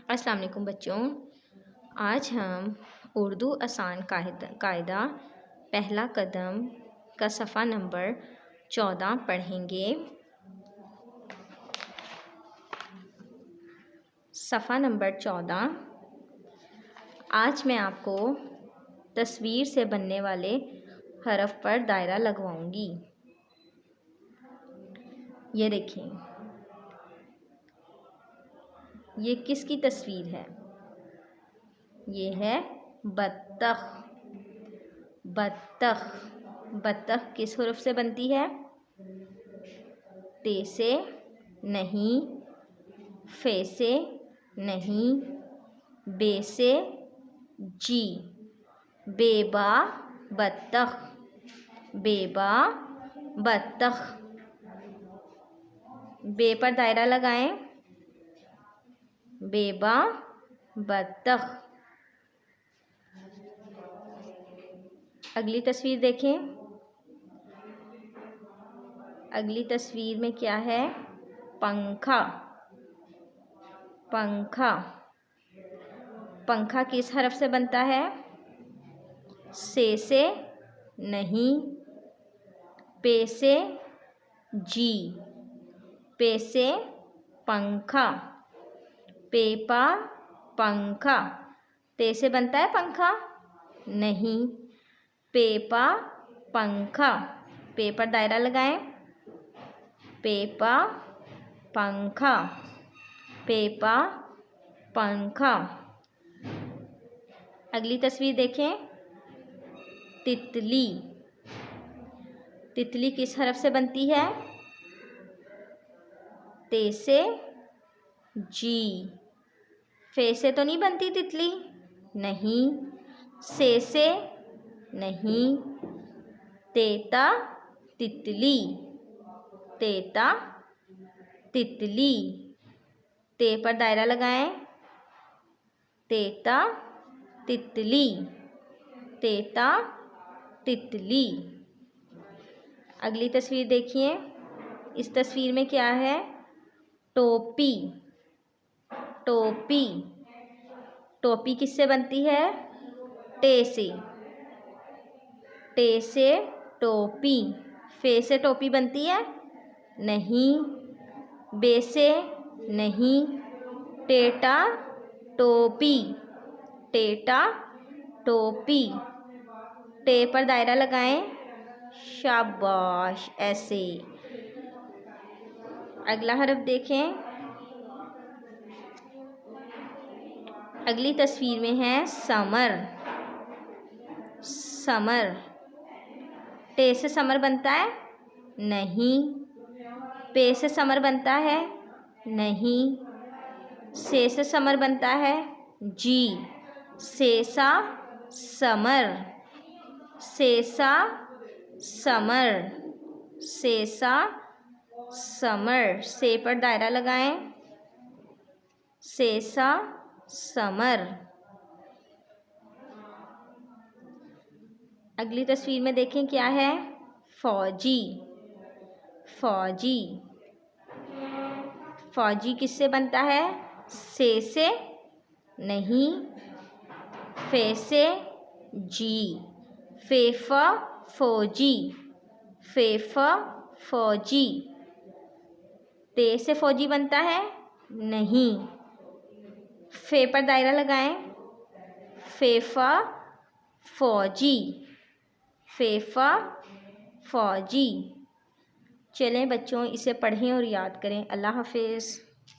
अस्सलाम वालेकुम बच्चों, आज हम उर्दू आसान कायदा पहला कदम का सफ़ा नंबर 14 पढ़ेंगे। सफ़ा नंबर 14। आज मैं आपको तस्वीर से बनने वाले हरफ पर दायरा लगवाऊंगी। ये देखें, ये किसकी तस्वीर है? ये है बत्तख। बत्तख बत्तख किस हुर्फ से बनती है? ते से नहीं, फे से नहीं, बे से जी। बेबा बत्तख, बेबा बत्तख। बे पर दायरा लगाएं। बेबा बत्तख। अगली तस्वीर देखें। अगली तस्वीर में क्या है? पंखा। पंखा पंखा किस हरफ से बनता है? से नहीं, पे से जी। पे से पंखा, पेपा पंखा। ते से बनता है पंखा? नहीं, पेपा पंखा। पे पर दायरा लगाएं। पेपा पंखा, पेपा पंखा। अगली तस्वीर देखें। तितली। तितली किस हरफ से बनती है? ते से जी। फे से तो नहीं बनती तितली? नहीं। से नहीं। तेता तितली, तेता तितली। ते पर दायरा लगाएं। तेता तितली, तेता तितली। अगली तस्वीर देखिए। इस तस्वीर में क्या है? टोपी। टोपी टोपी किससे बनती है? टे से। टे से टोपी। फे से टोपी बनती है? नहीं। बे से नहीं। टेटा टोपी, टेटा टोपी। टे पर दायरा लगाएं। शाबाश, ऐसे। अगला हरफ देखें। अगली तस्वीर में है समर। समर टे से समर बनता है? नहीं। पे से समर बनता है? नहीं। से समर बनता है? जी। सेसा समर, सेसा समर, सेसा समर। से पर दायरा लगाएं। सेसा समर। अगली तस्वीर में देखें क्या है? फौजी। फौजी फौजी किससे बनता है? से नहीं, फे से जी। फेफा फौजी, फेफा फौजी। ते से फौजी बनता है? नहीं। फे पर दायरा लगाएं। फेफा फौजी, फेफा फौजी। चलें बच्चों, इसे पढ़ें और याद करें। अल्लाह हाफिज़।